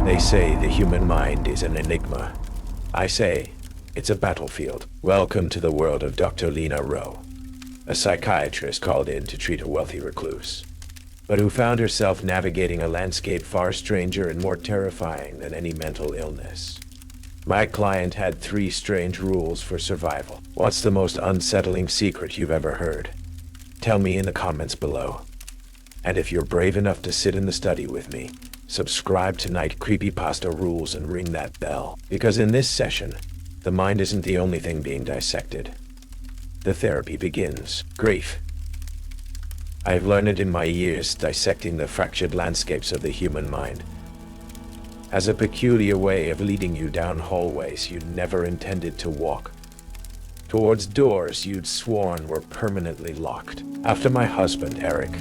They say the human mind is an enigma. I say it's a battlefield. Welcome to the world of Dr. Lena Rowe, a psychiatrist called in to treat a wealthy recluse, but who found herself navigating a landscape far stranger and more terrifying than any mental illness. My client had 3 strange rules for survival. What's the most unsettling secret you've ever heard? Tell me in the comments below. And if you're brave enough to sit in the study with me, subscribe to Night Creepypasta Rules and ring that bell. Because in this session, the mind isn't the only thing being dissected. The therapy begins. Grief. I've learned it in my years dissecting the fractured landscapes of the human mind as a peculiar way of leading you down hallways you never intended to walk, towards doors you'd sworn were permanently locked. After my husband, Eric,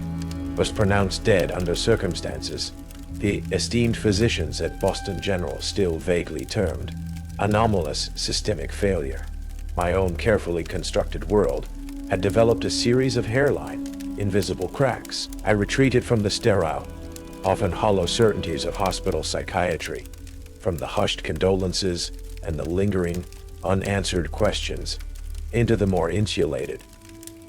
was pronounced dead under circumstances the esteemed physicians at Boston General still vaguely termed anomalous systemic failure, my own carefully constructed world had developed a series of hairline, invisible cracks. I retreated from the sterile, often hollow certainties of hospital psychiatry, from the hushed condolences and the lingering, unanswered questions, into the more insulated,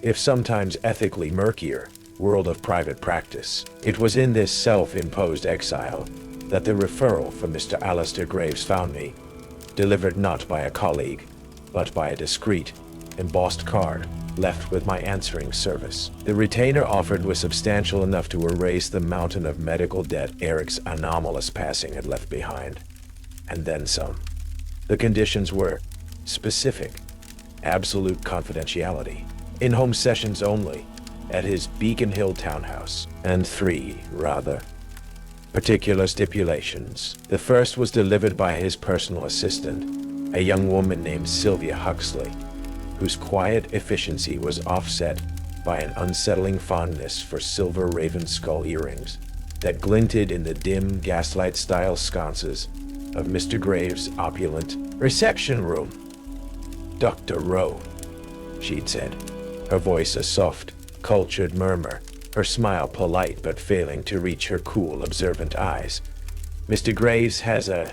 if sometimes ethically murkier, world of private practice. It was in this self-imposed exile that the referral from Mr. Alistair Graves found me, delivered not by a colleague, but by a discreet, embossed card left with my answering service. The retainer offered was substantial enough to erase the mountain of medical debt Eric's anomalous passing had left behind. And then some. The conditions were specific, absolute confidentiality, in-home sessions only, at his Beacon Hill townhouse, and 3, rather, particular stipulations. The first was delivered by his personal assistant, a young woman named Sylvia Huxley, whose quiet efficiency was offset by an unsettling fondness for silver raven skull earrings that glinted in the dim gaslight-style sconces of Mr. Graves' opulent reception room. "Dr. Rowe," she'd said, her voice a soft, cultured murmur, her smile polite but failing to reach her cool, observant eyes. "Mr. Graves has a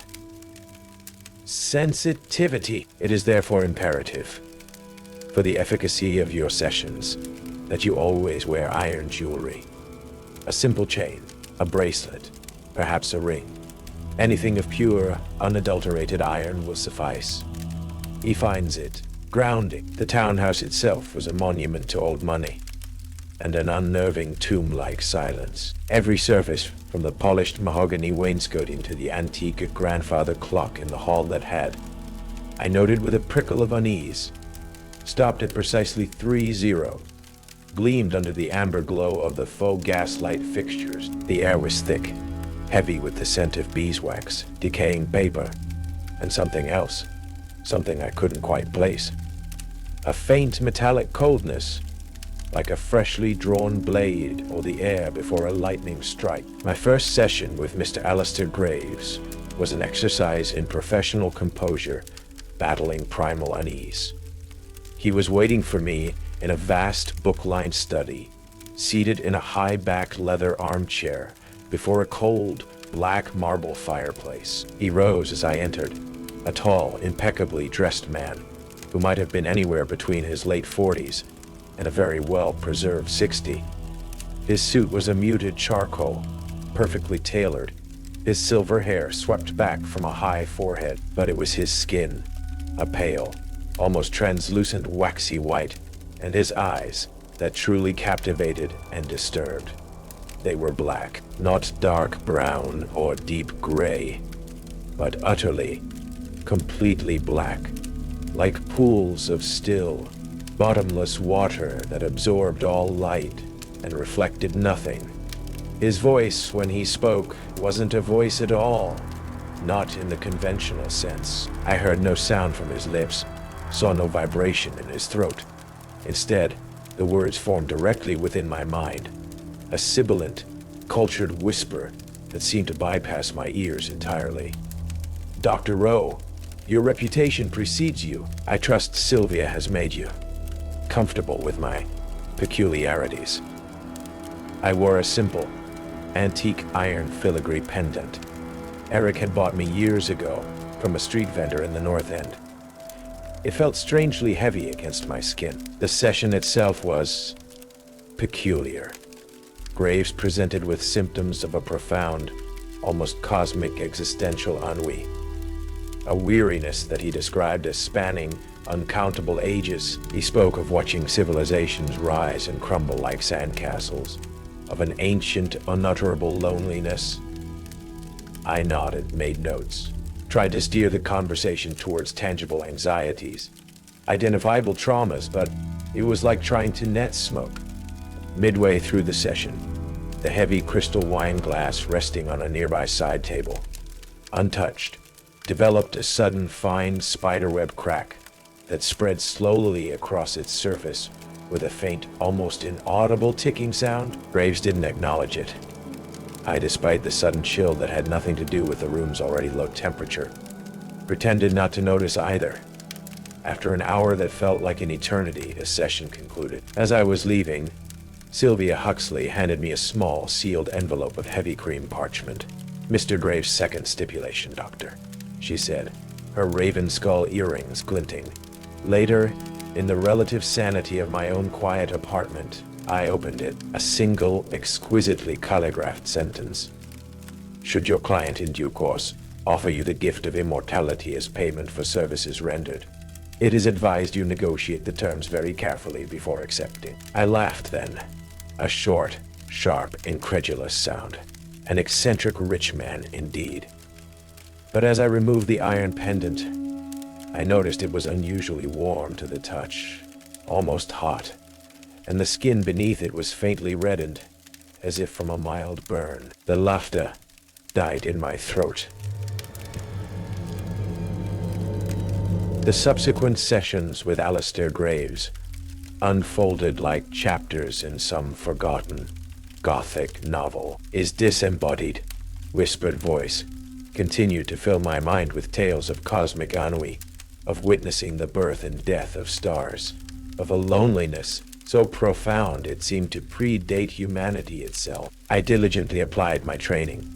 sensitivity. It is therefore imperative, for the efficacy of your sessions, that you always wear iron jewelry. A simple chain, a bracelet, perhaps a ring. Anything of pure, unadulterated iron will suffice." He finds it grounding. The townhouse itself was a monument to old money, and an unnerving tomb-like silence. Every surface, from the polished mahogany wainscoting to the antique grandfather clock in the hall that had, I noted with a prickle of unease, stopped at precisely 3-0, gleamed under the amber glow of the faux gaslight fixtures. The air was thick, heavy with the scent of beeswax, decaying paper, and something else, something I couldn't quite place. A faint metallic coldness, like a freshly drawn blade or the air before a lightning strike. My first session with Mr. Alistair Graves was an exercise in professional composure, battling primal unease. He was waiting for me in a vast book-lined study, seated in a high-backed leather armchair before a cold, black marble fireplace. He rose as I entered, a tall, impeccably dressed man who might have been anywhere between his late 40s and a very well-preserved 60. His suit was a muted charcoal, perfectly tailored, his silver hair swept back from a high forehead, but it was his skin, a pale, almost translucent waxy white, and his eyes that truly captivated and disturbed. They were black, not dark brown or deep gray, but utterly, completely black, like pools of still, bottomless water that absorbed all light and reflected nothing. His voice, when he spoke, wasn't a voice at all, not in the conventional sense. I heard no sound from his lips, saw no vibration in his throat. Instead, the words formed directly within my mind, a sibilant, cultured whisper that seemed to bypass my ears entirely. "Dr. Rowe, your reputation precedes you. I trust Sylvia has made you comfortable with my peculiarities." I wore a simple, antique iron filigree pendant, Eric had bought me years ago from a street vendor in the North End. It felt strangely heavy against my skin. The session itself was peculiar. Graves presented with symptoms of a profound, almost cosmic existential ennui. A weariness that he described as spanning uncountable ages. He spoke of watching civilizations rise and crumble like sandcastles, of an ancient, unutterable loneliness. I nodded, made notes, tried to steer the conversation towards tangible anxieties, identifiable traumas, but it was like trying to net smoke. Midway through the session, the heavy crystal wine glass resting on a nearby side table, untouched, developed a sudden fine spiderweb crack that spread slowly across its surface with a faint, almost inaudible ticking sound. Graves didn't acknowledge it. I, despite the sudden chill that had nothing to do with the room's already low temperature, pretended not to notice either. After an hour that felt like an eternity, the session concluded. As I was leaving, Sylvia Huxley handed me a small, sealed envelope of heavy cream parchment. "Mr. Graves' second stipulation, Doctor," she said, her raven skull earrings glinting. Later, in the relative sanity of my own quiet apartment, I opened it. A single, exquisitely calligraphed sentence. "Should your client in due course offer you the gift of immortality as payment for services rendered, it is advised you negotiate the terms very carefully before accepting." I laughed then. A short, sharp, incredulous sound. An eccentric rich man indeed. But as I removed the iron pendant, I noticed it was unusually warm to the touch, almost hot, and the skin beneath it was faintly reddened, as if from a mild burn. The laughter died in my throat. The subsequent sessions with Alistair Graves unfolded like chapters in some forgotten, Gothic novel. His disembodied, whispered voice continued to fill my mind with tales of cosmic ennui, of witnessing the birth and death of stars, of a loneliness so profound it seemed to predate humanity itself. I diligently applied my training,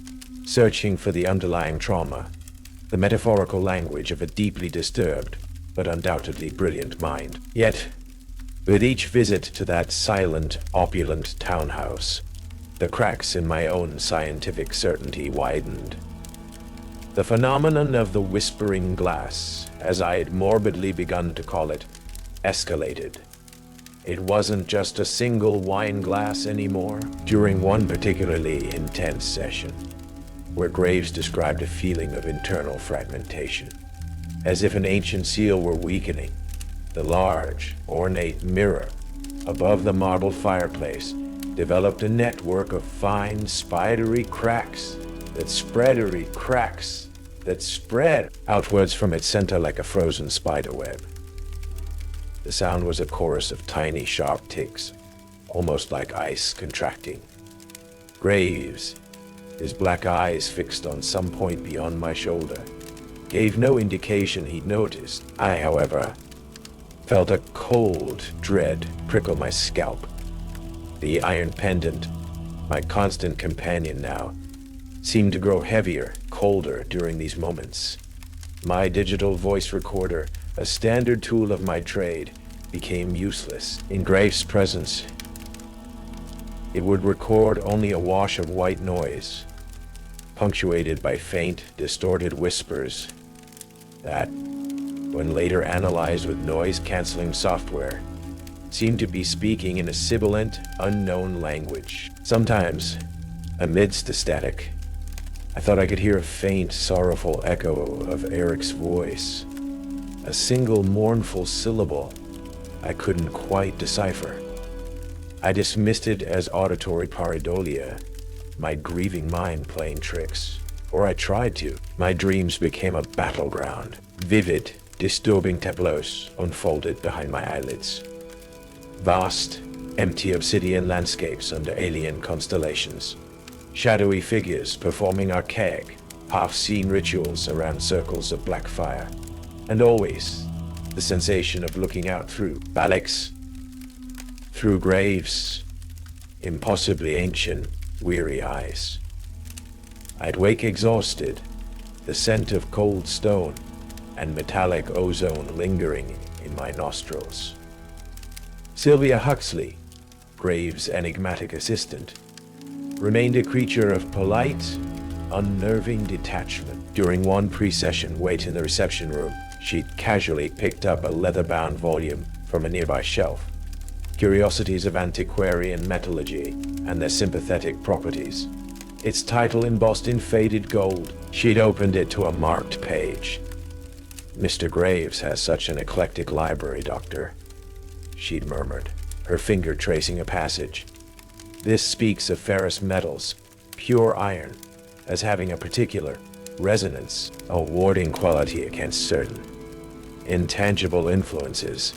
searching for the underlying trauma, the metaphorical language of a deeply disturbed, but undoubtedly brilliant mind. Yet, with each visit to that silent, opulent townhouse, the cracks in my own scientific certainty widened. The phenomenon of the whispering glass, as I had morbidly begun to call it, escalated. It wasn't just a single wine glass anymore. During one particularly intense session, where Graves described a feeling of internal fragmentation, as if an ancient seal were weakening, the large, ornate mirror above the marble fireplace developed a network of fine, spidery cracks that spread outwards from its center like a frozen spiderweb. The sound was a chorus of tiny, sharp ticks, almost like ice contracting. Graves, his black eyes fixed on some point beyond my shoulder, gave no indication he'd noticed. I, however, felt a cold dread prickle my scalp. The iron pendant, my constant companion now, seemed to grow heavier, colder during these moments. My digital voice recorder, a standard tool of my trade, became useless. In Graves' presence, it would record only a wash of white noise, punctuated by faint, distorted whispers that, when later analyzed with noise-canceling software, seemed to be speaking in a sibilant, unknown language. Sometimes, amidst the static, I thought I could hear a faint, sorrowful echo of Eric's voice, a single mournful syllable I couldn't quite decipher. I dismissed it as auditory pareidolia, my grieving mind playing tricks, or I tried to. My dreams became a battleground. Vivid, disturbing tableaus unfolded behind my eyelids. Vast, empty obsidian landscapes under alien constellations. Shadowy figures performing archaic, half-seen rituals around circles of black fire. And always, the sensation of looking out through Valek's, through Graves' impossibly ancient, weary eyes. I'd wake exhausted, the scent of cold stone and metallic ozone lingering in my nostrils. Sylvia Huxley, Graves' enigmatic assistant, remained a creature of polite, unnerving detachment. During one pre-session wait in the reception room, she'd casually picked up a leather-bound volume from a nearby shelf. Curiosities of Antiquarian Metallurgy and Their Sympathetic Properties. Its title embossed in faded gold. She'd opened it to a marked page. "Mr. Graves has such an eclectic library, Doctor," she'd murmured, her finger tracing a passage. "This speaks of ferrous metals, pure iron, as having a particular resonance, a warding quality against certain intangible influences.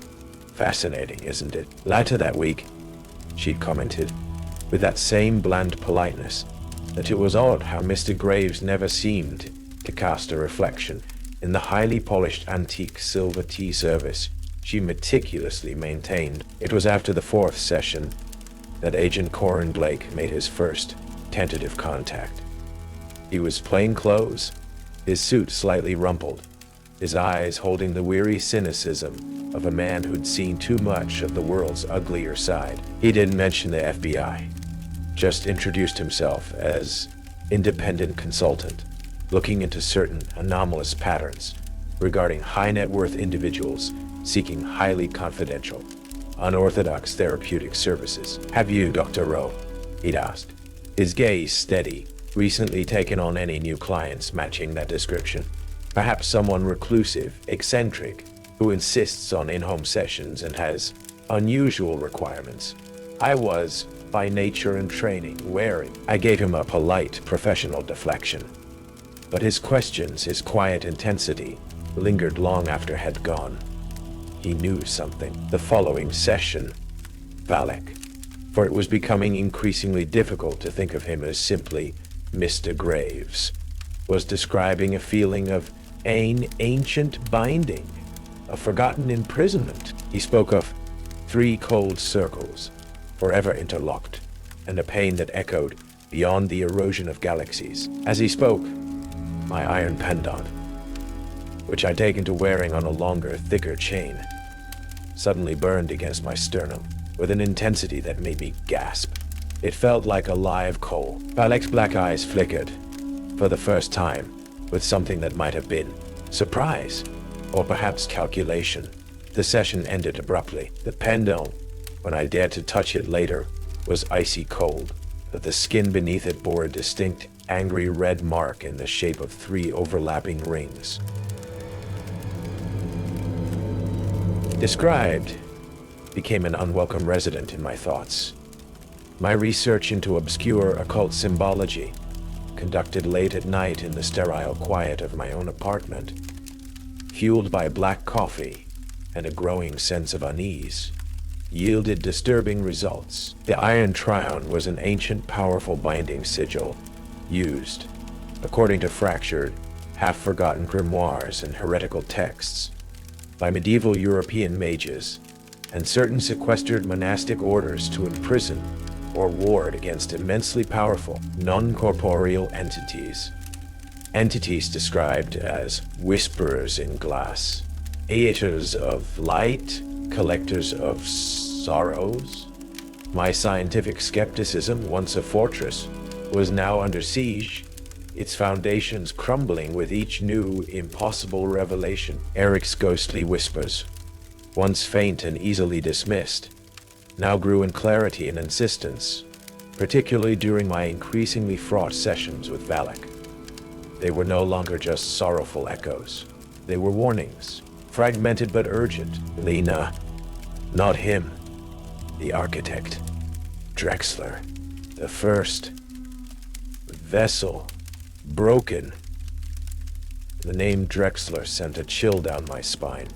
Fascinating, isn't it?" Later that week, she'd commented, with that same bland politeness, that it was odd how Mr. Graves never seemed to cast a reflection in the highly polished antique silver tea service she meticulously maintained. It was after the fourth session that Agent Corin Blake made his first tentative contact. He was plain clothes, his suit slightly rumpled, his eyes holding the weary cynicism of a man who'd seen too much of the world's uglier side. He didn't mention the FBI, just introduced himself as independent consultant, looking into certain anomalous patterns regarding high-net-worth individuals seeking highly confidential, unorthodox therapeutic services. "Have you, Dr. Rowe?" he'd asked, his gaze steady, recently taken on any new clients matching that description? Perhaps someone reclusive, eccentric, who insists on in-home sessions and has unusual requirements. I was, by nature and training, wary. I gave him a polite, professional deflection. But his questions, his quiet intensity, lingered long after had gone. He knew something. The following session, Valek, for it was becoming increasingly difficult to think of him as simply Mr. Graves, was describing a feeling of an ancient binding, a forgotten imprisonment. He spoke of 3 cold circles, forever interlocked, and a pain that echoed beyond the erosion of galaxies. As he spoke, my iron pendant, which I'd taken to wearing on a longer, thicker chain, suddenly burned against my sternum with an intensity that made me gasp. It felt like a live coal. Valek's black eyes flickered, for the first time, with something that might have been surprise, or perhaps calculation. The session ended abruptly. The pendant, when I dared to touch it later, was icy cold, but the skin beneath it bore a distinct, angry red mark in the shape of 3 overlapping rings. Described became an unwelcome resident in my thoughts. My research into obscure occult symbology, conducted late at night in the sterile quiet of my own apartment, fueled by black coffee and a growing sense of unease, yielded disturbing results. The Iron Trion was an ancient, powerful binding sigil, used, according to fractured, half-forgotten grimoires and heretical texts, by medieval European mages and certain sequestered monastic orders to imprison or ward against immensely powerful, non-corporeal entities. Entities described as whisperers in glass, eaters of light, collectors of sorrows. My scientific skepticism, once a fortress, was now under siege, its foundations crumbling with each new, impossible revelation. Eric's ghostly whispers, once faint and easily dismissed, now grew in clarity and insistence, particularly during my increasingly fraught sessions with Valek. They were no longer just sorrowful echoes. They were warnings, fragmented but urgent. Lena, not him, the architect. Drexler, the first vessel, broken. The name Drexler sent a chill down my spine.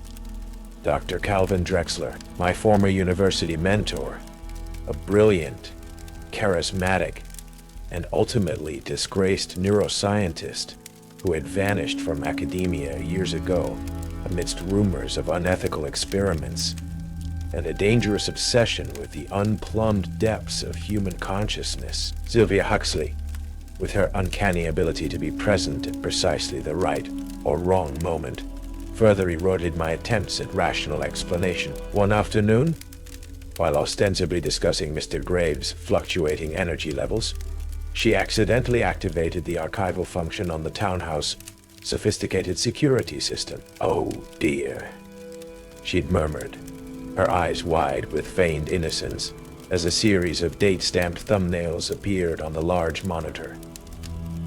Dr. Calvin Drexler, my former university mentor, a brilliant, charismatic, and ultimately disgraced neuroscientist who had vanished from academia years ago amidst rumors of unethical experiments and a dangerous obsession with the unplumbed depths of human consciousness. Sylvia Huxley, with her uncanny ability to be present at precisely the right or wrong moment, further eroded my attempts at rational explanation. One afternoon, while ostensibly discussing Mr. Graves' fluctuating energy levels, she accidentally activated the archival function on the townhouse sophisticated security system. "Oh dear," she'd murmured, her eyes wide with feigned innocence, as a series of date-stamped thumbnails appeared on the large monitor.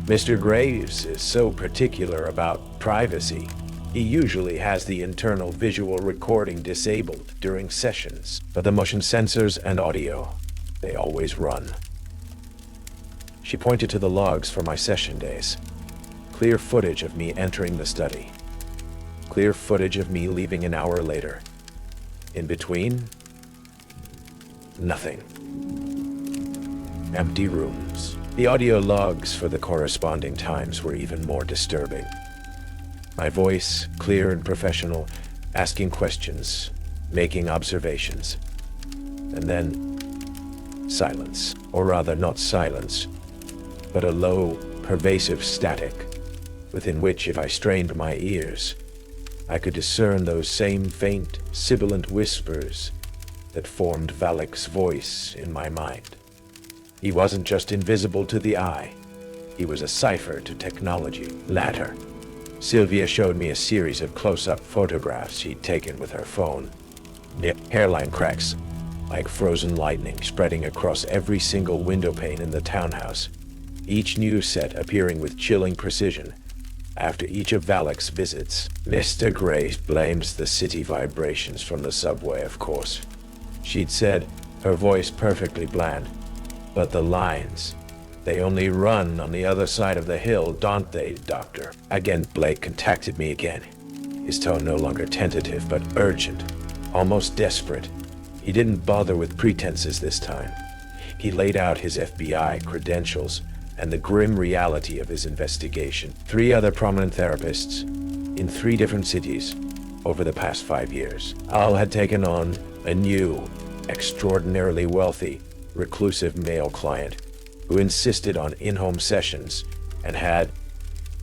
"Mr. Graves is so particular about privacy. He usually has the internal visual recording disabled during sessions, but the motion sensors and audio, they always run." She pointed to the logs for my session days. Clear footage of me entering the study. Clear footage of me leaving an hour later. In between, nothing. Empty rooms. The audio logs for the corresponding times were even more disturbing. My voice, clear and professional, asking questions, making observations. And then, silence. Or rather, not silence, but a low, pervasive static, within which, if I strained my ears, I could discern those same faint, sibilant whispers that formed Valek's voice in my mind. He wasn't just invisible to the eye. He was a cipher to technology. Later, Sylvia showed me a series of close-up photographs she'd taken with her phone. Hairline cracks, like frozen lightning, spreading across every single window pane in the townhouse, each new set appearing with chilling precision after each of Valek's visits. "Mr. Graves blames the city vibrations from the subway, of course," she'd said, her voice perfectly bland. "But the lines, they only run on the other side of the hill, don't they, Doctor?" Again, Blake contacted me again, his tone no longer tentative, but urgent, almost desperate. He didn't bother with pretenses this time. He laid out his FBI credentials and the grim reality of his investigation. 3 other prominent therapists in 3 different cities over the past 5 years. All had taken on a new, extraordinarily wealthy, reclusive male client who insisted on in-home sessions and had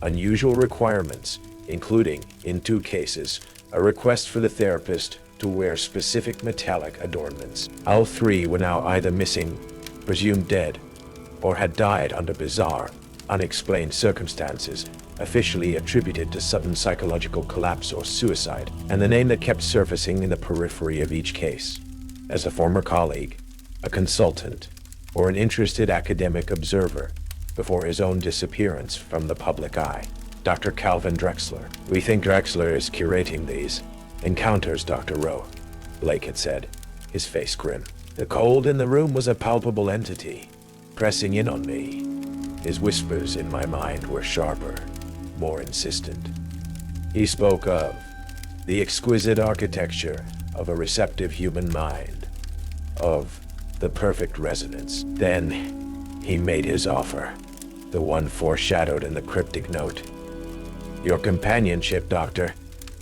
unusual requirements, including, in 2 cases, a request for the therapist to wear specific metallic adornments. All 3 were now either missing, presumed dead, or had died under bizarre, unexplained circumstances, officially attributed to sudden psychological collapse or suicide, and the name that kept surfacing in the periphery of each case. As a former colleague, a consultant, or an interested academic observer before his own disappearance from the public eye. Dr. Calvin Drexler. "We think Drexler is curating these encounters, Dr. Rowe," Blake had said, his face grim. The cold in the room was a palpable entity, pressing in on me. His whispers in my mind were sharper, more insistent. He spoke of the exquisite architecture of a receptive human mind, of the perfect resonance. Then he made his offer, the one foreshadowed in the cryptic note. "Your companionship, Doctor,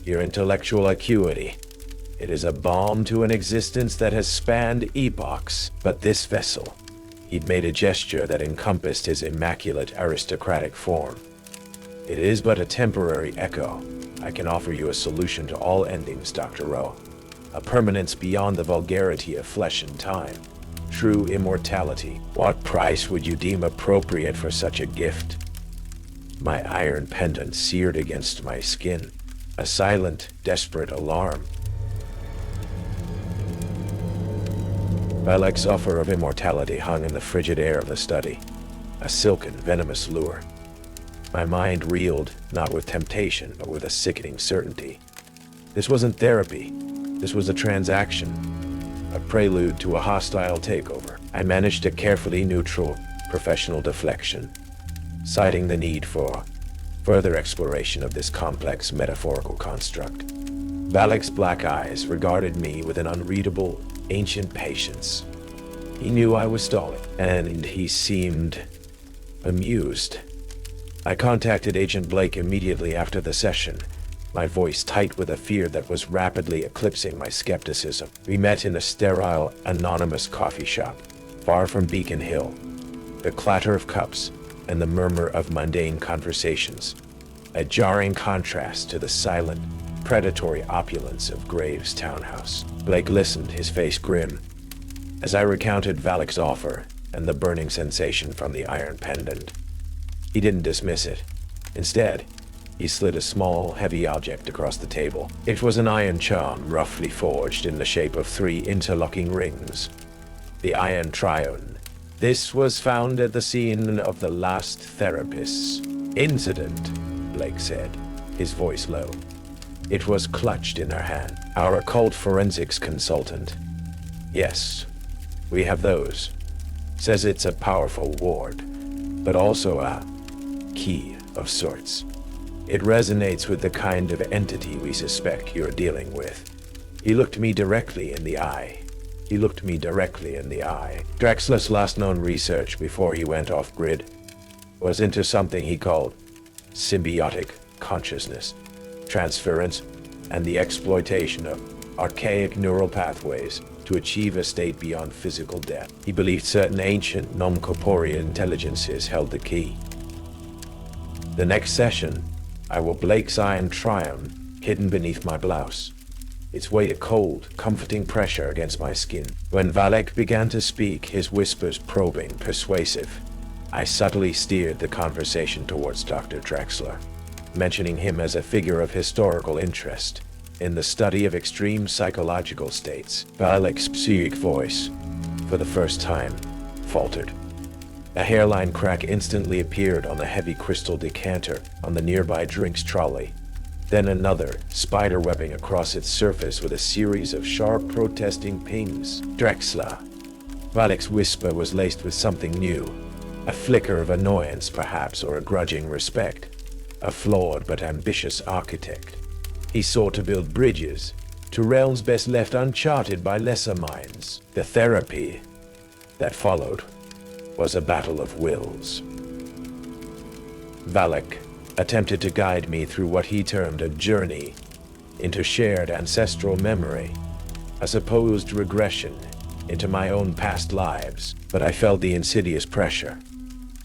your intellectual acuity. It is a balm to an existence that has spanned epochs. But this vessel," he'd made a gesture that encompassed his immaculate aristocratic form, "it is but a temporary echo. I can offer you a solution to all endings, Dr. Rowe. A permanence beyond the vulgarity of flesh and time. True immortality. What price would you deem appropriate for such a gift?" My iron pendant seared against my skin, a silent, desperate alarm. Valek's offer of immortality hung in the frigid air of the study, a silken, venomous lure. My mind reeled, not with temptation, but with a sickening certainty. This wasn't therapy. This was a transaction, a prelude to a hostile takeover. I managed a carefully neutral, professional deflection, citing the need for further exploration of this complex metaphorical construct. Valek's black eyes regarded me with an unreadable, ancient patience. He knew I was stalling, and he seemed amused. I contacted Agent Blake immediately after the session, my voice tight with a fear that was rapidly eclipsing my skepticism. We met in a sterile, anonymous coffee shop, far from Beacon Hill. The clatter of cups and the murmur of mundane conversations, a jarring contrast to the silent, predatory opulence of Graves' townhouse. Blake listened, his face grim, as I recounted Valek's offer and the burning sensation from the iron pendant. He didn't dismiss it. Instead, he slid a small, heavy object across the table. It was an iron charm roughly forged in the shape of 3 interlocking rings. The Iron Triune. This was found at the scene of the last therapist's incident, Blake said, his voice low. It was clutched in her hand. Our occult forensics consultant. Yes, we have those. Says it's a powerful ward, but also a key of sorts. It resonates with the kind of entity we suspect you're dealing with. He looked me directly in the eye. Drexler's last known research before he went off-grid was into something he called symbiotic consciousness, transference, and the exploitation of archaic neural pathways to achieve a state beyond physical death. He believed certain ancient non-corporeal intelligences held the key. The next session, I wore Blake's Iron Triune hidden beneath my blouse, its weight a cold, comforting pressure against my skin. When Valek began to speak, his whispers probing, persuasive, I subtly steered the conversation towards Dr. Drexler, mentioning him as a figure of historical interest in the study of extreme psychological states. Valek's psychic voice, for the first time, faltered. A hairline crack instantly appeared on the heavy crystal decanter on the nearby drinks trolley. Then another, spiderwebbing across its surface with a series of sharp protesting pings. Drexler. Valek's whisper was laced with something new. A flicker of annoyance, perhaps, or a grudging respect. A flawed but ambitious architect. He sought to build bridges to realms best left uncharted by lesser minds. The therapy that followed was a battle of wills. Valek attempted to guide me through what he termed a journey into shared ancestral memory, a supposed regression into my own past lives, but I felt the insidious pressure,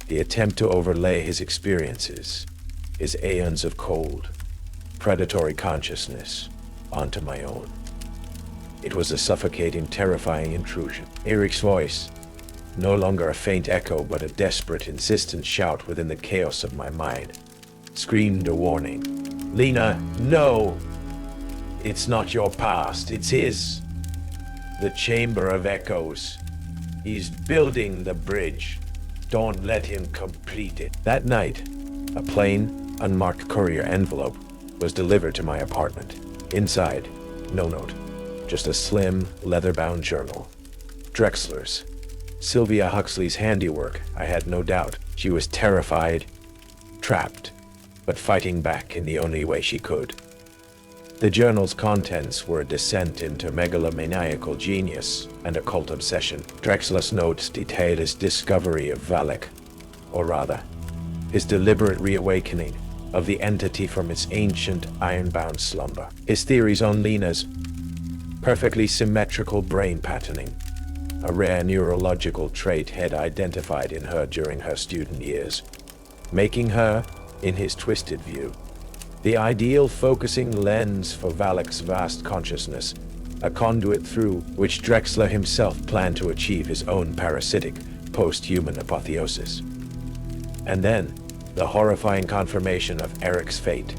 the attempt to overlay his experiences, his aeons of cold, predatory consciousness, onto my own. It was a suffocating, terrifying intrusion. Eric's voice, no longer a faint echo but a desperate, insistent shout within the chaos of my mind, screamed a warning. Lena, no! It's not your past, it's his. The Chamber of Echoes. He's building the bridge. Don't let him complete it. That night, a plain, unmarked courier envelope was delivered to my apartment. Inside, no note, just a slim, leather-bound journal. Drexler's. Sylvia Huxley's handiwork, I had no doubt. She was terrified, trapped, but fighting back in the only way she could. The journal's contents were a descent into megalomaniacal genius and occult obsession. Drexler's notes detailed his discovery of Valek, or rather, his deliberate reawakening of the entity from its ancient, iron-bound slumber. His theories on Lena's perfectly symmetrical brain patterning, a rare neurological trait had identified in her during her student years, making her, in his twisted view, the ideal focusing lens for Valek's vast consciousness, a conduit through which Drexler himself planned to achieve his own parasitic, post-human apotheosis. And then, the horrifying confirmation of Eric's fate.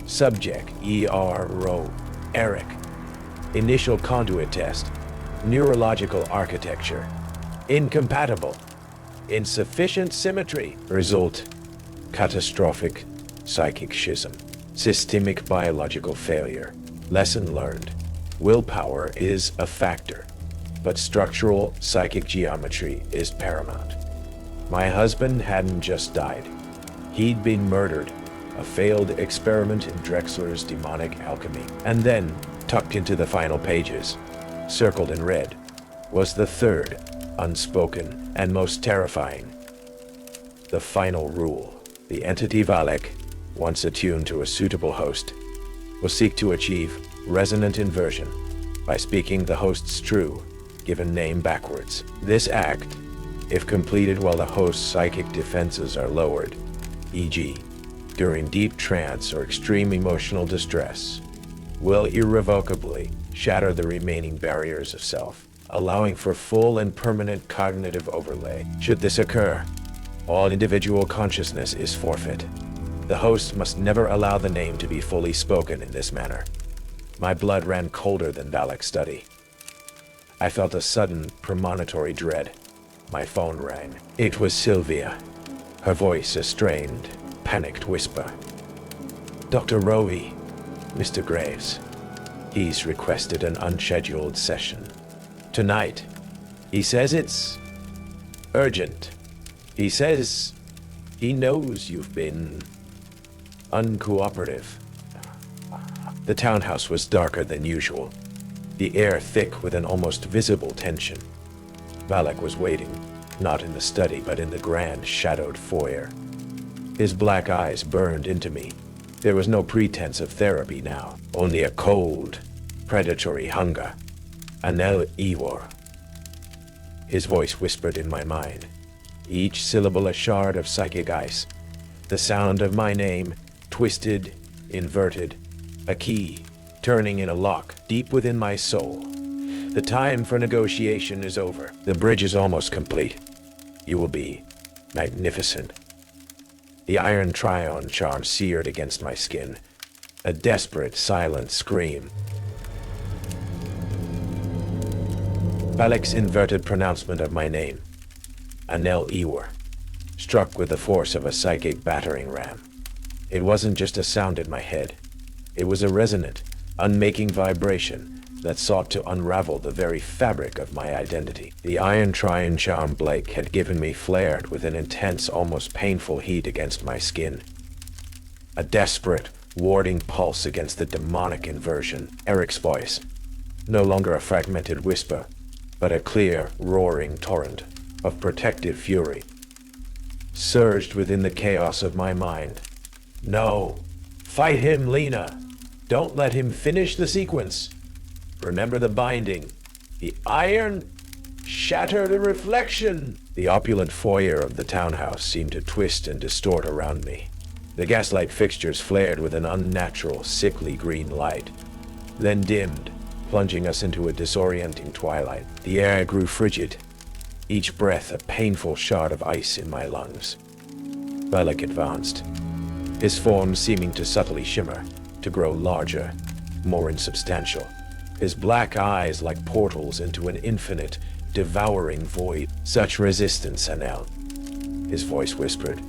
Subject, E.R. Rowe, Eric. Initial conduit test, neurological architecture, incompatible, insufficient symmetry. Result, catastrophic psychic schism, systemic biological failure. Lesson learned, willpower is a factor, but structural psychic geometry is paramount. My husband hadn't just died. He'd been murdered, a failed experiment in Drexler's demonic alchemy. And then, tucked into the final pages, circled in red, was the third, unspoken, and most terrifying. The final rule. The entity Valek, once attuned to a suitable host, will seek to achieve resonant inversion by speaking the host's true, given name backwards. This act, if completed while the host's psychic defenses are lowered, e.g., during deep trance or extreme emotional distress, will irrevocably shatter the remaining barriers of self, allowing for full and permanent cognitive overlay. Should this occur, all individual consciousness is forfeit. The host must never allow the name to be fully spoken in this manner. My blood ran colder than Valek's study. I felt a sudden, premonitory dread. My phone rang. It was Sylvia, her voice a strained, panicked whisper. "Dr. Rowe, Mr. Graves. He's requested an unscheduled session. Tonight. He says it's urgent. He says he knows you've been uncooperative." The townhouse was darker than usual, the air thick with an almost visible tension. Valek was waiting, not in the study, but in the grand shadowed foyer. His black eyes burned into me. There was no pretense of therapy now, only a cold, predatory hunger. "Anel Ewar." His voice whispered in my mind, each syllable a shard of psychic ice. The sound of my name, twisted, inverted, a key, turning in a lock deep within my soul. "The time for negotiation is over. The bridge is almost complete. You will be magnificent." The iron try-on charm seared against my skin, a desperate, silent scream. Valek's inverted pronouncement of my name, Anel Ewar, struck with the force of a psychic battering ram. It wasn't just a sound in my head. It was a resonant, unmaking vibration that sought to unravel the very fabric of my identity. The iron try-on charm Blake had given me flared with an intense, almost painful heat against my skin. A desperate, warding pulse against the demonic inversion. Eric's voice, no longer a fragmented whisper, but a clear, roaring torrent of protective fury, surged within the chaos of my mind. "No! Fight him, Lena! Don't let him finish the sequence! Remember the binding. The iron! Shatter the reflection!" The opulent foyer of the townhouse seemed to twist and distort around me. The gaslight fixtures flared with an unnatural, sickly green light, then dimmed, plunging us into a disorienting twilight. The air grew frigid, each breath a painful shard of ice in my lungs. Valek advanced, his form seeming to subtly shimmer, to grow larger, more insubstantial, his black eyes like portals into an infinite, devouring void. "Such resistance, Anel," his voice whispered,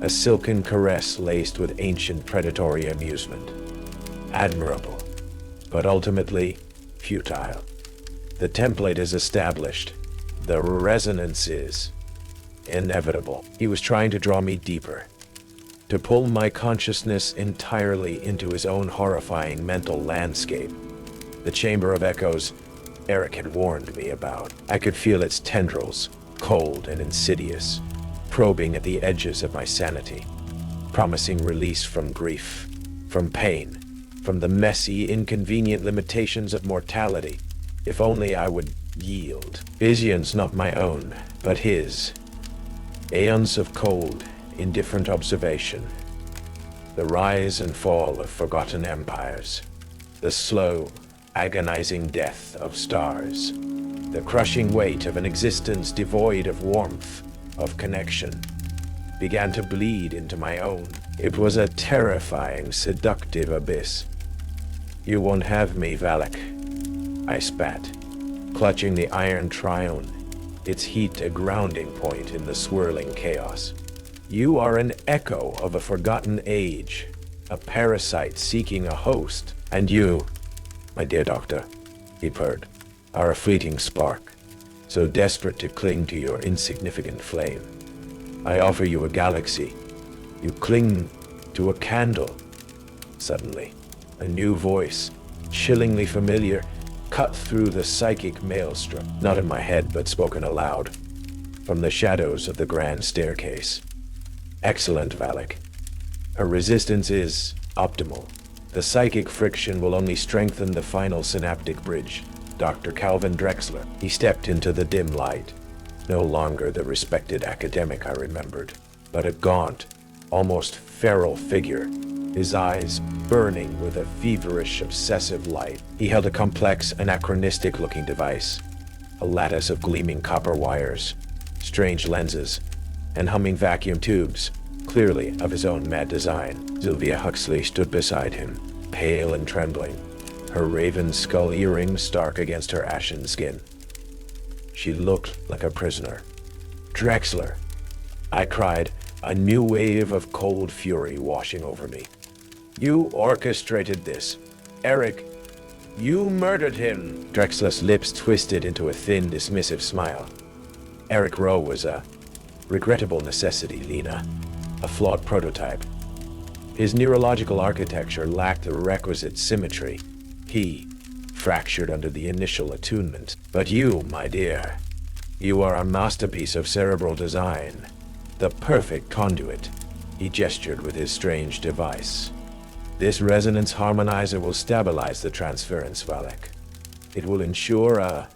a silken caress laced with ancient predatory amusement. "Admirable, but ultimately futile. The template is established. The resonance is inevitable." He was trying to draw me deeper, to pull my consciousness entirely into his own horrifying mental landscape. The chamber of echoes Eric had warned me about. I could feel its tendrils, cold and insidious, probing at the edges of my sanity, promising release from grief, from pain, from the messy, inconvenient limitations of mortality, if only I would yield. Visions not my own, but his. Aeons of cold, indifferent observation. The rise and fall of forgotten empires. The slow, agonizing death of stars. The crushing weight of an existence devoid of warmth, of connection, began to bleed into my own. It was a terrifying, seductive abyss. "You won't have me, Valek," I spat, clutching the iron tryon, its heat a grounding point in the swirling chaos. "You are an echo of a forgotten age, a parasite seeking a host, and you, my dear doctor," he purred, "are a fleeting spark, so desperate to cling to your insignificant flame. I offer you a galaxy. You cling to a candle." Suddenly, a new voice, chillingly familiar, cut through the psychic maelstrom, not in my head but spoken aloud, from the shadows of the grand staircase. "Excellent, Valek. Her resistance is optimal. The psychic friction will only strengthen the final synaptic bridge. Dr. Calvin Drexler." He stepped into the dim light, No longer the respected academic I remembered, but a gaunt, almost feral figure, his eyes burning with a feverish, obsessive light. He held a complex, anachronistic-looking device, a lattice of gleaming copper wires, strange lenses, and humming vacuum tubes, clearly of his own mad design. Sylvia Huxley stood beside him, pale and trembling, her raven skull earrings stark against her ashen skin. She looked like a prisoner. "Drexler!" I cried, a new wave of cold fury washing over me. "You orchestrated this. Eric, you murdered him!" Drexler's lips twisted into a thin, dismissive smile. Eric Rowe was a regrettable necessity, Lena. A flawed prototype. His neurological architecture lacked the requisite symmetry. He fractured under the initial attunement. But you, my dear, you are a masterpiece of cerebral design. The perfect conduit. He gestured with his strange device. This resonance harmonizer will stabilize the transference, Valek. It will ensure a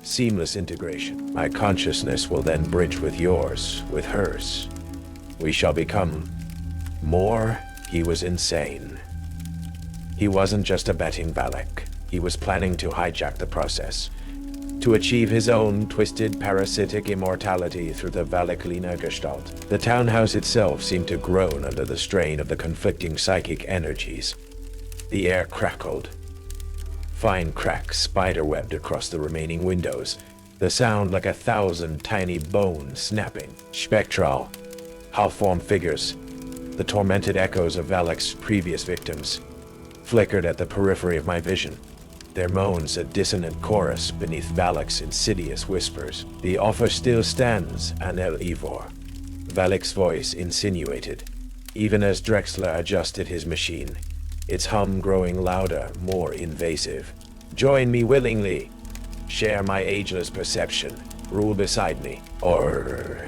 seamless integration. My consciousness will then bridge with yours, with hers. We shall become more. He was insane. He wasn't just abetting Valek. He was planning to hijack the process, to achieve his own twisted parasitic immortality through the Valek-Lena gestalt. The townhouse itself seemed to groan under the strain of the conflicting psychic energies. The air crackled. Fine cracks spiderwebbed across the remaining windows, the sound like 1,000 tiny bones snapping. Spectral, half-formed figures, the tormented echoes of Valek's previous victims, flickered at the periphery of my vision. Their moans a dissonant chorus beneath Valek's insidious whispers. "The offer still stands, Anel Ivor," Valek's voice insinuated, even as Drexler adjusted his machine, its hum growing louder, more invasive. "Join me willingly. Share my ageless perception. Rule beside me. Or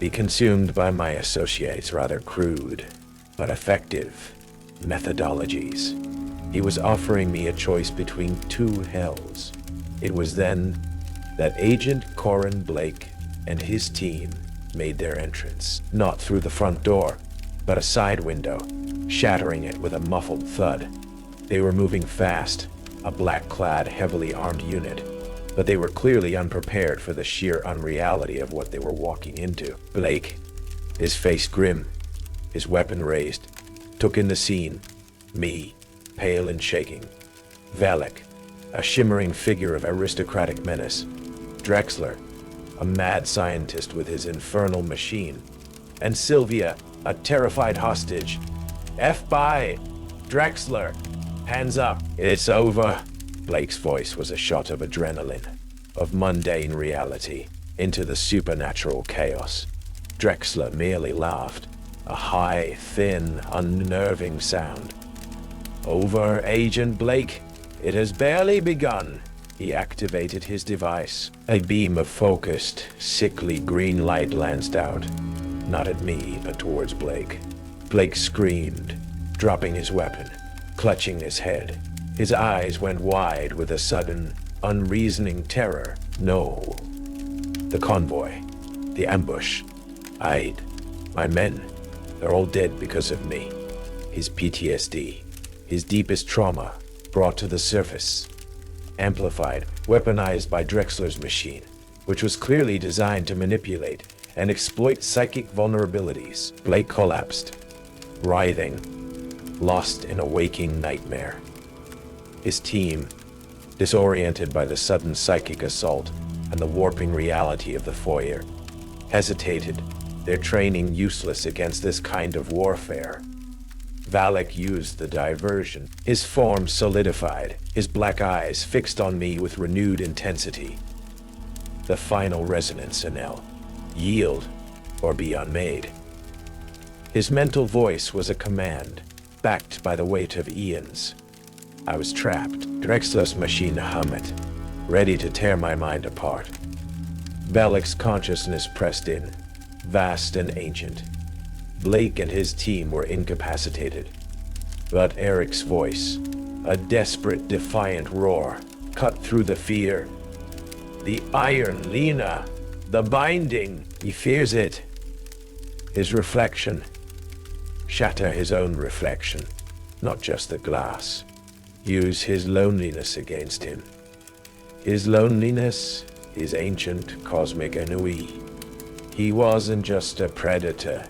be consumed by my associates' rather crude, but effective methodologies." He was offering me a choice between two hells. It was then that Agent Corin Blake and his team made their entrance, not through the front door, but a side window, shattering it with a muffled thud. They were moving fast, a black-clad, heavily armed unit, but they were clearly unprepared for the sheer unreality of what they were walking into. Blake, his face grim, his weapon raised, took in the scene, me, pale and shaking. Valek, a shimmering figure of aristocratic menace. Drexler, a mad scientist with his infernal machine. And Sylvia, a terrified hostage. "F by! Drexler! Hands up! It's over!" Blake's voice was a shot of adrenaline, of mundane reality, into the supernatural chaos. Drexler merely laughed, a high, thin, unnerving sound. "Over, Agent Blake. It has barely begun." He activated his device. A beam of focused, sickly green light lanced out, not at me, but towards Blake. Blake screamed, dropping his weapon, clutching his head. His eyes went wide with a sudden, unreasoning terror. No. The convoy. The ambush. My men. They're all dead because of me. His PTSD. His deepest trauma, brought to the surface, amplified, weaponized by Drexler's machine, which was clearly designed to manipulate and exploit psychic vulnerabilities. Blake collapsed, writhing, lost in a waking nightmare. His team, disoriented by the sudden psychic assault and the warping reality of the foyer, hesitated, their training useless against this kind of warfare. Valek used the diversion. His form solidified, his black eyes fixed on me with renewed intensity. The final resonance, Anel. Yield, or be unmade. His mental voice was a command, backed by the weight of eons. I was trapped. Drexler's machine hummed, ready to tear my mind apart. Valek's consciousness pressed in, vast and ancient. Blake and his team were incapacitated. But Eric's voice, a desperate, defiant roar, cut through the fear. "The Iron Lena! The binding. He fears it. His reflection. Shatter his own reflection, not just the glass. Use his loneliness against him. His loneliness, his ancient cosmic ennui. He wasn't just a predator.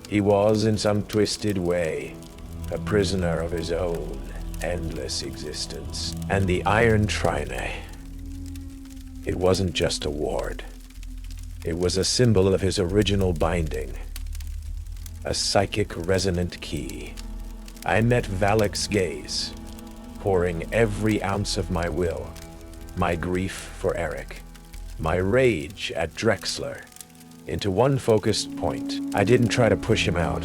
He was, in some twisted way, a prisoner of his own endless existence. And the Iron Trine, it wasn't just a ward. It was a symbol of his original binding. A psychic resonant key. I met Valek's gaze, pouring every ounce of my will, my grief for Eric, my rage at Drexler, into one focused point. I didn't try to push him out.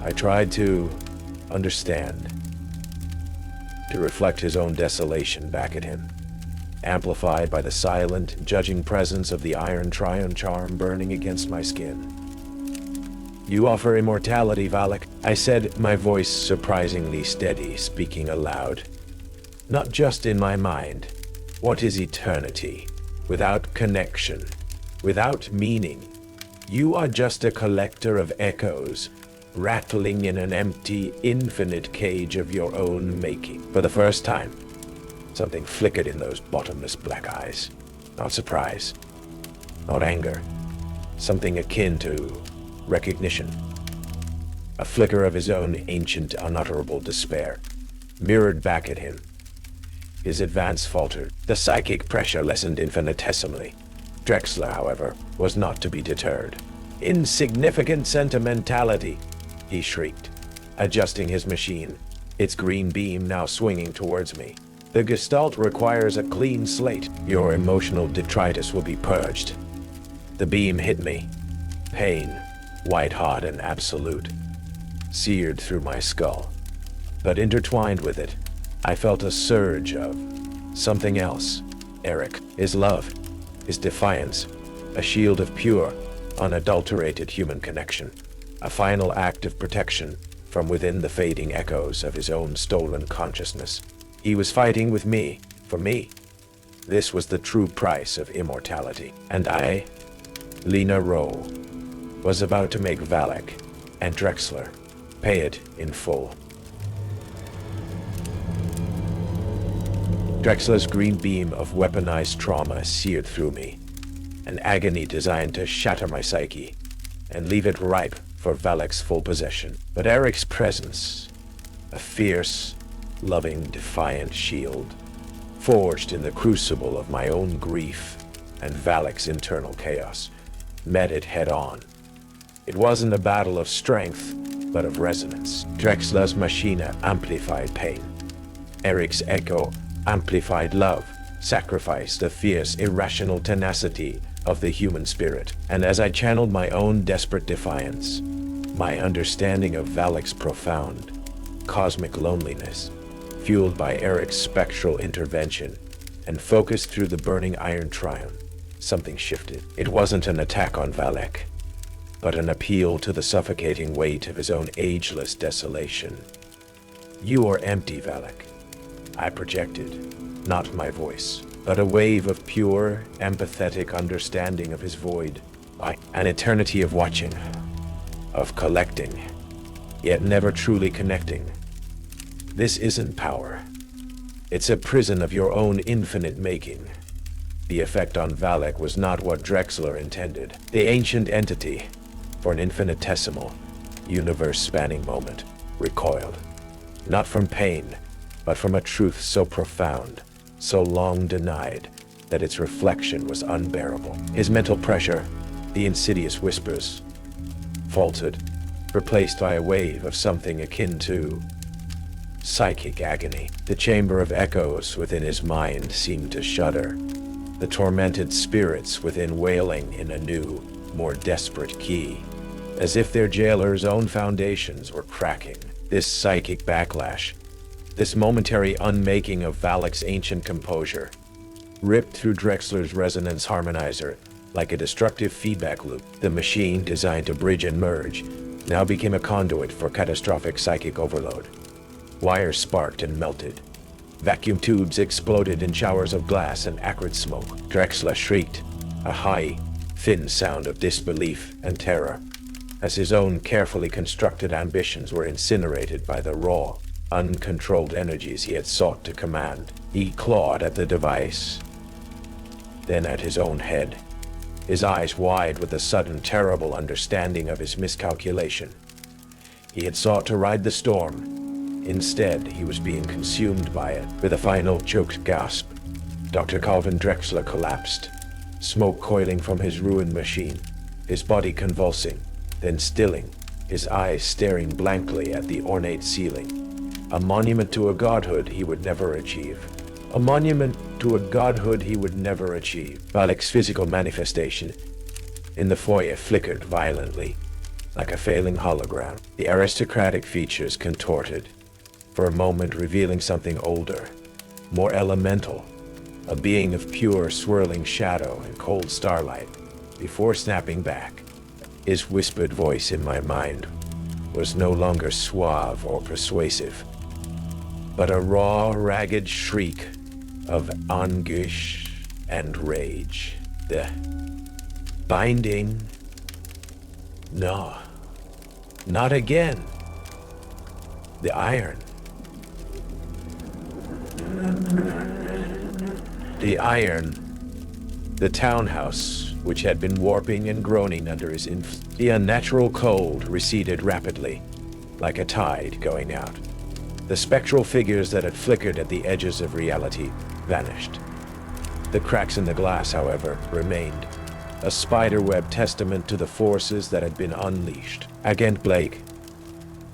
I tried to understand, to reflect his own desolation back at him, amplified by the silent, judging presence of the Iron Trine charm burning against my skin. You offer immortality, Valek, I said, my voice surprisingly steady, speaking aloud. Not just in my mind. What is eternity? Without connection, without meaning. You are just a collector of echoes, rattling in an empty, infinite cage of your own making. For the first time, something flickered in those bottomless black eyes. Not surprise, not anger. Something akin to recognition. A flicker of his own ancient, unutterable despair, mirrored back at him. His advance faltered. The psychic pressure lessened infinitesimally. Drexler, however, was not to be deterred. Insignificant sentimentality, he shrieked, adjusting his machine, its green beam now swinging towards me. The Gestalt requires a clean slate. Your emotional detritus will be purged. The beam hit me. Pain, white-hot and absolute, seared through my skull. But intertwined with it, I felt a surge of something else. Eric, his love, his defiance, a shield of pure, unadulterated human connection, a final act of protection from within the fading echoes of his own stolen consciousness. He was fighting with me, for me. This was the true price of immortality. And I, Lena Rowe, was about to make Valek and Drexler pay it in full. Drexler's green beam of weaponized trauma seared through me, an agony designed to shatter my psyche and leave it ripe for Valek's full possession. But Eric's presence, a fierce, loving, defiant shield, forged in the crucible of my own grief and Valek's internal chaos, met it head-on. It wasn't a battle of strength, but of resonance. Drexler's machina amplified pain. Eric's echo amplified love, sacrificed the fierce, irrational tenacity of the human spirit. And as I channeled my own desperate defiance, my understanding of Valek's profound, cosmic loneliness, fueled by Eric's spectral intervention and focused through the burning Iron Trine, something shifted. It wasn't an attack on Valek, but an appeal to the suffocating weight of his own ageless desolation. You are empty, Valek, I projected, not my voice, but a wave of pure, empathetic understanding of his void. An eternity of watching, of collecting, yet never truly connecting. This isn't power. It's a prison of your own infinite making. The effect on Valek was not what Drexler intended. The ancient entity, for an infinitesimal, universe-spanning moment, recoiled. Not from pain, but from a truth so profound, so long denied, that its reflection was unbearable. His mental pressure, the insidious whispers, faltered, replaced by a wave of something akin to psychic agony. The chamber of echoes within his mind seemed to shudder, the tormented spirits within wailing in a new, more desperate key, as if their jailer's own foundations were cracking. This psychic backlash, this momentary unmaking of Valek's ancient composure, ripped through Drexler's resonance harmonizer like a destructive feedback loop. The machine, designed to bridge and merge, now became a conduit for catastrophic psychic overload. Wires sparked and melted. Vacuum tubes exploded in showers of glass and acrid smoke. Drexler shrieked, a high, thin sound of disbelief and terror, as his own carefully constructed ambitions were incinerated by the raw, uncontrolled energies he had sought to command. He clawed at the device, then at his own head, his eyes wide with a sudden terrible understanding of his miscalculation. He had sought to ride the storm. Instead, he was being consumed by it. With a final choked gasp, Dr. Calvin Drexler collapsed, smoke coiling from his ruined machine, his body convulsing, then stilling, his eyes staring blankly at the ornate ceiling. A monument to a godhood he would never achieve. A monument to a godhood he would never achieve. Valek's physical manifestation in the foyer flickered violently, like a failing hologram. The aristocratic features contorted, for a moment revealing something older, more elemental, a being of pure swirling shadow and cold starlight, before snapping back. His whispered voice in my mind was no longer suave or persuasive, but a raw, ragged shriek of anguish and rage. The binding? No, not again. The iron. The iron. The townhouse, which had been warping and groaning under his influence. The unnatural cold receded rapidly, like a tide going out. The spectral figures that had flickered at the edges of reality vanished. The cracks in the glass, however, remained, a spiderweb testament to the forces that had been unleashed. Agent Blake,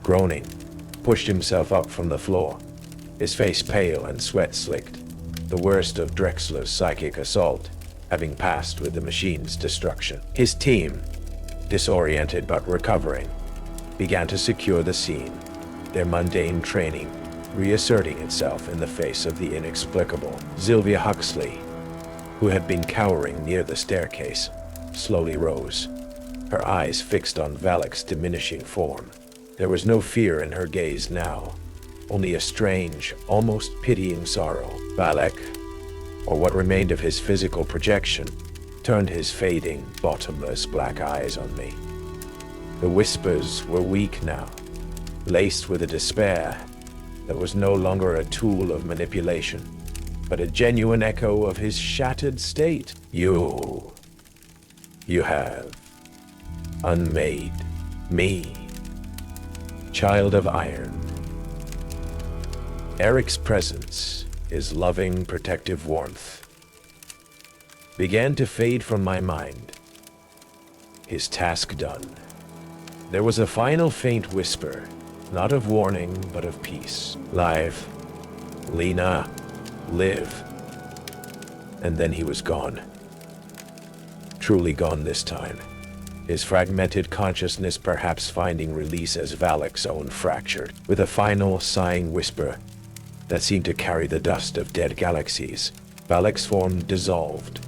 groaning, pushed himself up from the floor, his face pale and sweat-slicked, the worst of Drexler's psychic assault having passed with the machine's destruction. His team, disoriented but recovering, began to secure the scene, their mundane training reasserting itself in the face of the inexplicable. Sylvia Huxley, who had been cowering near the staircase, slowly rose, her eyes fixed on Valek's diminishing form. There was no fear in her gaze now, only a strange, almost pitying sorrow. Valek, or what remained of his physical projection, turned his fading, bottomless black eyes on me. The whispers were weak now, laced with a despair that was no longer a tool of manipulation, but a genuine echo of his shattered state. You have unmade me, child of iron. Eric's presence, his loving, protective warmth, began to fade from my mind. His task done, there was a final faint whisper, not of warning, but of peace. Live, Lena, live. And then he was gone. Truly gone this time, his fragmented consciousness perhaps finding release as Valek's own fractured, with a final sighing whisper that seemed to carry the dust of dead galaxies. Valek's form dissolved,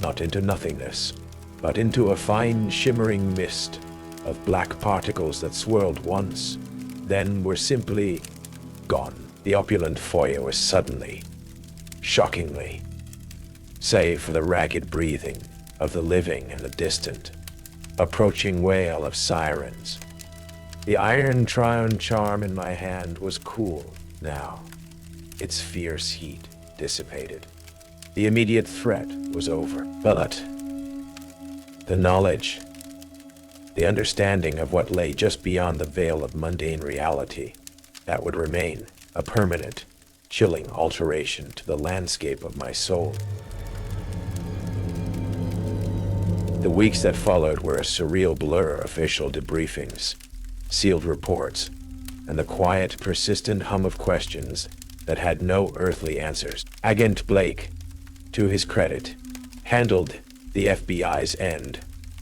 not into nothingness, but into a fine shimmering mist of black particles that swirled once, then were simply gone. The opulent foyer was suddenly, shockingly, save for the ragged breathing of the living and the distant, approaching wail of sirens. The iron trion charm in my hand was cool now, its fierce heat dissipated. The immediate threat was over, but the knowledge, the understanding of what lay just beyond the veil of mundane reality, that would remain a permanent, chilling alteration to the landscape of my soul. The weeks that followed were a surreal blur of official debriefings, sealed reports, and the quiet, persistent hum of questions that had no earthly answers. Agent Blake, to his credit, handled the FBI's end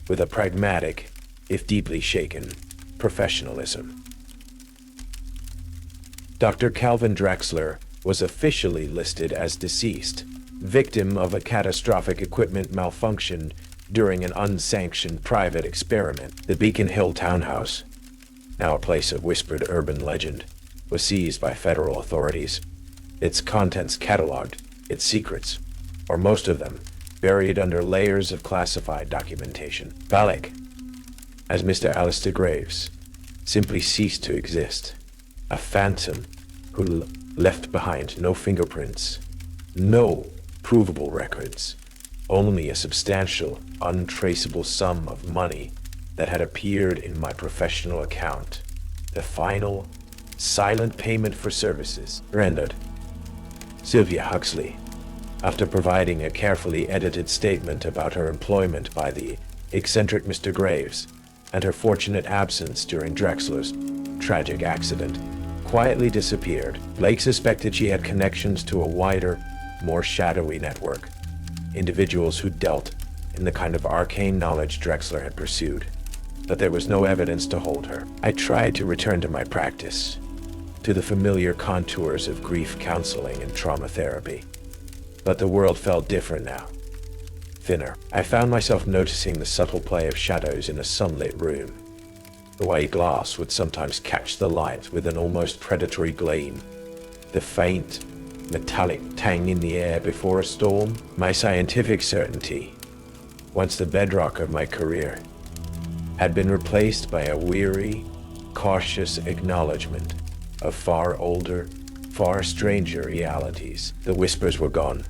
with a pragmatic, if deeply shaken, professionalism. Dr. Calvin Drexler was officially listed as deceased, victim of a catastrophic equipment malfunction during an unsanctioned private experiment. The Beacon Hill townhouse, now a place of whispered urban legend, was seized by federal authorities, its contents cataloged, its secrets, or most of them, buried under layers of classified documentation. Valek, as Mr. Alistair Graves, simply ceased to exist. A phantom who left behind no fingerprints, no provable records, only a substantial, untraceable sum of money that had appeared in my professional account. The final, silent payment for services rendered. Sylvia Huxley, after providing a carefully edited statement about her employment by the eccentric Mr. Graves and her fortunate absence during Drexler's tragic accident, quietly disappeared. Blake suspected she had connections to a wider, more shadowy network, individuals who dealt in the kind of arcane knowledge Drexler had pursued, but there was no evidence to hold her. I tried to return to my practice, to the familiar contours of grief counseling and trauma therapy, but the world felt different now, thinner. I found myself noticing the subtle play of shadows in a sunlit room. The white glass would sometimes catch the light with an almost predatory gleam, the faint, metallic tang in the air before a storm. My scientific certainty, once the bedrock of my career, had been replaced by a weary, cautious acknowledgement of far older, far stranger realities. The whispers were gone,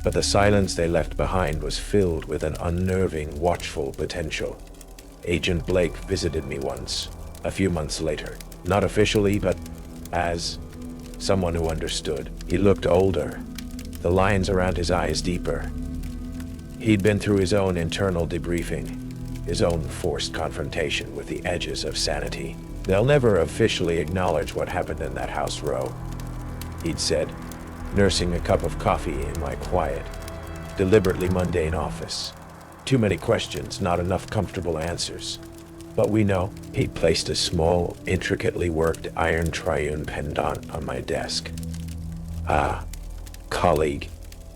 but the silence they left behind was filled with an unnerving, watchful potential. Agent Blake visited me once, a few months later, not officially, but as someone who understood. He looked older, the lines around his eyes deeper. He'd been through his own internal debriefing, his own forced confrontation with the edges of sanity. They'll never officially acknowledge what happened in that house, Rowe, he'd said, nursing a cup of coffee in my quiet, deliberately mundane office. Too many questions, not enough comfortable answers. But we know. He'd placed a small, intricately worked iron triune pendant on my desk. Ah, colleague,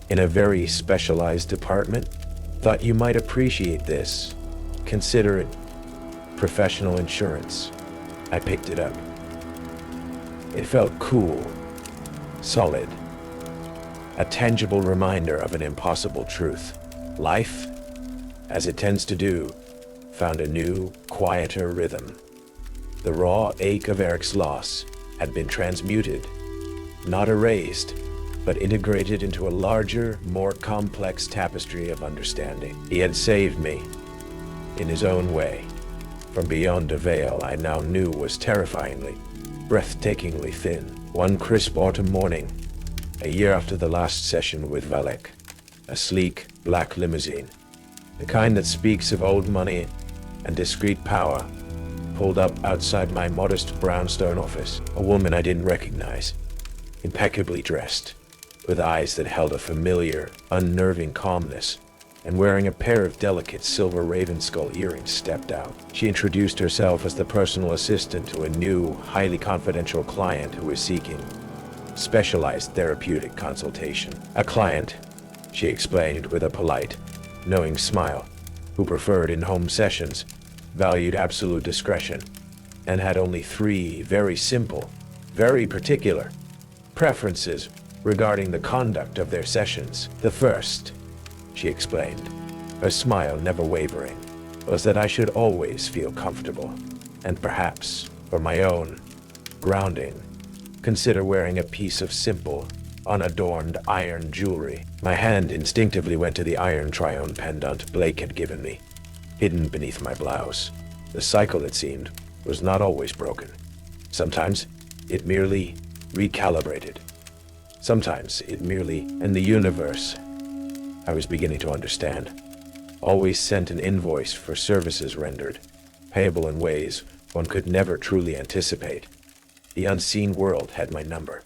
in a very specialized department, thought you might appreciate this. Consider it professional insurance. I picked it up. It felt cool, solid, a tangible reminder of an impossible truth. Life, as it tends to do, found a new, quieter rhythm. The raw ache of Eric's loss had been transmuted, not erased, but integrated into a larger, more complex tapestry of understanding. He had saved me, in his own way, from beyond a veil I now knew was terrifyingly, breathtakingly thin. One crisp autumn morning, a year after the last session with Valek, a sleek, black limousine, the kind that speaks of old money and discreet power, pulled up outside my modest brownstone office. A woman I didn't recognize, impeccably dressed, with eyes that held a familiar, unnerving calmness, and wearing a pair of delicate silver Ravenskull earrings, stepped out. She introduced herself as the personal assistant to a new, highly confidential client who was seeking specialized therapeutic consultation. A client, she explained with a polite, knowing smile, who preferred in-home sessions, valued absolute discretion, and had only 3 very simple, very particular preferences regarding the conduct of their sessions. The first, she explained, her smile never wavering, was that I should always feel comfortable, and perhaps, for my own grounding, consider wearing a piece of simple, unadorned iron jewelry. My hand instinctively went to the iron triune pendant Blake had given me, hidden beneath my blouse. The cycle, it seemed, was not always broken. Sometimes it merely recalibrated. Sometimes it merely, and the universe, I was beginning to understand, always sent an invoice for services rendered, payable in ways one could never truly anticipate. The unseen world had my number,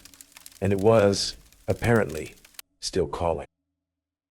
and it was, apparently, still calling.